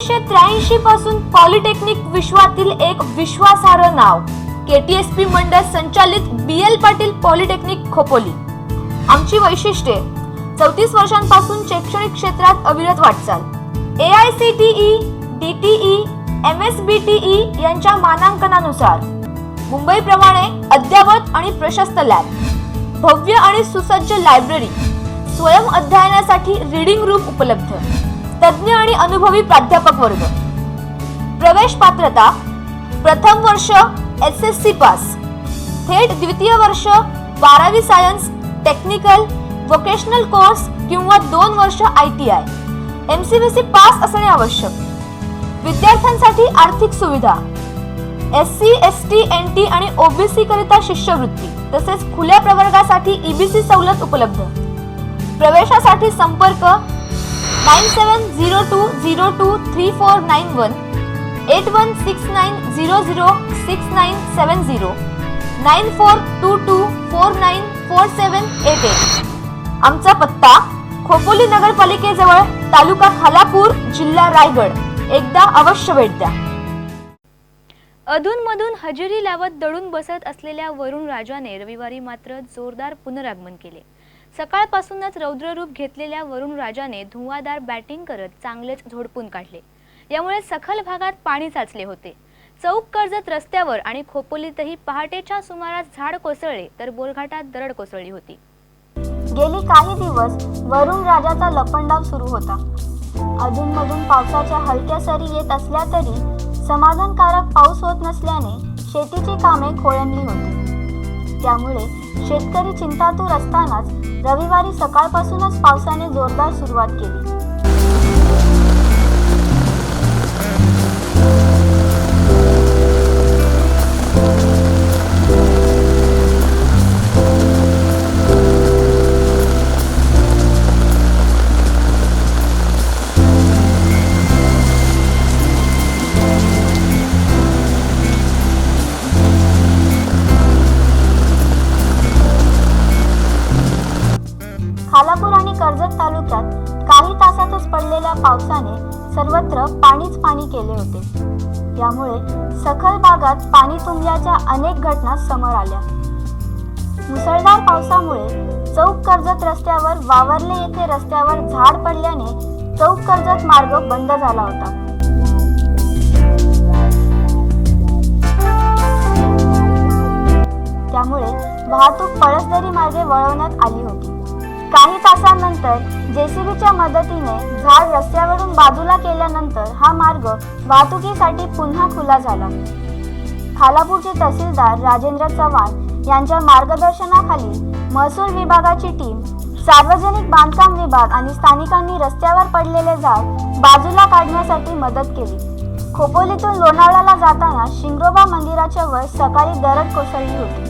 1983 पासून पॉलिटेक्निक विश्वातील एक विश्वासार्ह नाव केटीएसपी मंडळ संचालित बीएल पाटील पॉलिटेक्निक खोपोली। आमची वैशिष्ट्ये 34 वर्षांपासून शैक्षणिक क्षेत्रात अविरत वाटचाल। AICTE, DTE, MSBTE यांच्या मानांकनानुसार मुंबई प्रमाणे अद्ययावत आणि प्रशस्त लॅब, भव्य आणि सुसज्ज लायब्ररी, स्वयं अध्ययनासाठी रीडिंग रूम उपलब्ध, तज्ञ आणि अनुभवी प्राध्यापक वर्ग। प्रवेश पात्रता प्रथम वर्ष SSC पास, थेट द्वितीय वर्ष 12वी सायन्स, टेक्निकल, वोकेशनल कोर्स किंवा 2 वर्ष ITI, MCVC पास असणे आवश्यक। विद्यार्थ्यांसाठी आर्थिक सुविधा SC, ST, NT आणि OBC करिता शिष्यवृत्ती तसेच खुल्या प्रवर्गासाठी EBC सवलत उपलब्ध। प्रवेशासाठी संपर्क 9702023491, 8169006970, 9422494788। आमचा पत्ता खोपोली नगरपालिकेजवळ, तालुका खालापूर, जिल्हा रायगड। एकदा अवश्य भेट द्या। अधूनमधून हजेरी लावत दडून बसत असलेल्या वरुण राजाने रविवारी मात्र जोरदार पुनरागमन केले। सकाळपासूनच रौद्ररूप घेतलेल्या वरुण राजाने धुवाधार बॅटिंग करत चांगलेच झोडपून काढले। यामुळे सखल भागात पाणी साचले होते। चौक कर्जत रस्त्यावर आणि खोपोलीतही पहाटेच्या सुमारास झाड कोसळले तर बोरघाटात दरड कोसळली होती। गेली काही दिवस वरुण राजाचा लपंडाव सुरू होता। अधूनमधून पावसाच्या हलक्या सरी येत असल्या तरी समाधानकारक पाऊस होत नसल्याने शेतीची कामे खोळंबली होती। त्यामुळे शेतकरी चिंतातूर असतानाच रविवारी सकाळपासूनच पावसाने जोरदार सुरुवात केली। खालापूर आणि कर्जत तालुक्यात काही तासातच पडलेल्या पावसाने सर्वत्र पाणीच पाणी केले होते। यामुळे सखल भागात पाणी तुंबल्याच्या अनेक घटना समोर आल्या। मुसळधार पावसामुळे चौक कर्जत रस्त्यावर वावरले येथे रस्त्यावर झाड पडल्याने चौक कर्जत मार्ग बंद झाला होता। त्यामुळे वाहतूक पळसदरी मार्गे वळवण्यात आली होती। काही तासांनंतर JCBच्या मदतीने झाड रस्त्यावरून बाजूला केल्यानंतर हा मार्ग वाहतुकीसाठी पुन्हा खुला झाला। खालापूरचे तहसीलदार राजेंद्र चव्हाण यांच्या मार्गदर्शनाखाली महसूल विभागाची टीम, सार्वजनिक बांधकाम विभाग आणि स्थानिकांनी रस्त्यावर पडलेले झाड बाजूला काढण्यासाठी मदत केली। खोपोलीतून लोणावळ्याला जाताना शिंगरोबा मंदिराच्या वर सकाळी दरड कोसळली होती।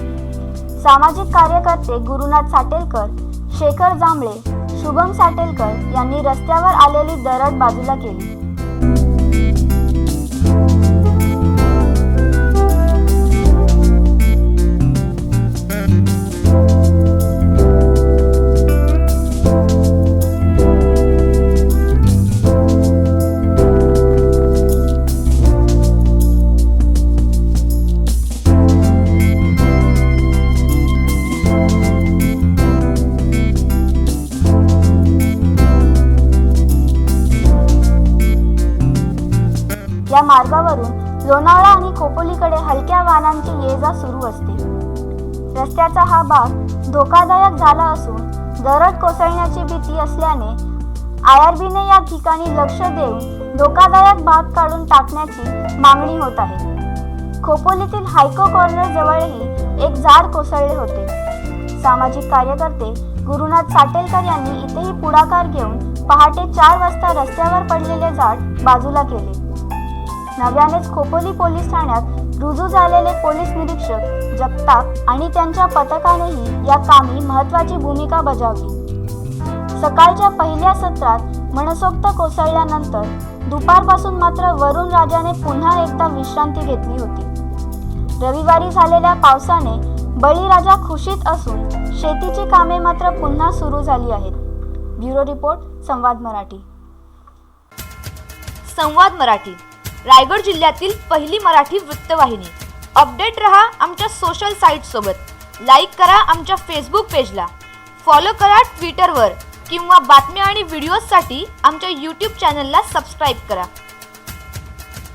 सामाजिक कार्यकर्ते गुरुनाथ साटेलकर, शेखर जांभळे, शुभम साटेलकर यांनी रस्त्यावर आलेली दरड बाजूला केली। या मार्गावरून लोणावळा आणि खोपोलीकडे हलक्या वाहनांची ये-जा सुरू असते। रस्त्याचा हा भाग धोकादायक झाला असून दरड कोसळण्याची भीती असल्याने IRBने या ठिकाणी लक्ष देऊन धोकादायक भाग काढून टाकण्याची मागणी होत आहे। खोपोलीतील हायको कॉर्नर जवळही एक झाड कोसळले होते। सामाजिक कार्यकर्ते गुरुनाथ साटेलकर यांनी इथेही पुढाकार घेऊन पहाटे 4 वाजता रस्त्यावर पडलेले झाड बाजूला केले। नव्यानेच खोपोली पोलीस ठाण्यात रुजू झालेले पोलीस निरीक्षक जगताप आणि त्यांच्या पथकानेही या कामी महत्त्वाची भूमिका बजावली। सकाळच्या पहिल्या सत्रात मनसोक्त कोसळल्यानंतर दुपारपासून मात्र वरुण राजाने पुन्हा एकदा विश्रांती घेतली होती। रविवारी झालेल्या पावसाने बळीराजा खुशीत असून शेतीची कामे मात्र पुन्हा सुरू झाली आहेत। ब्युरो रिपोर्ट, संवाद मराठी। संवाद मराठी, रायगड जिल्ह्यातील पहिली मराठी वृत्तवाहिनी. अपडेट रहा आमच्या सोशल साईट सोबत. लाईक करा आमच्या फेसबुक पेजला, फॉलो करा ट्विटरवर किंवा बातम्या आणि व्हिडिओजसाठी आमच्या यूट्यूब चॅनलला सबस्क्राईब करा.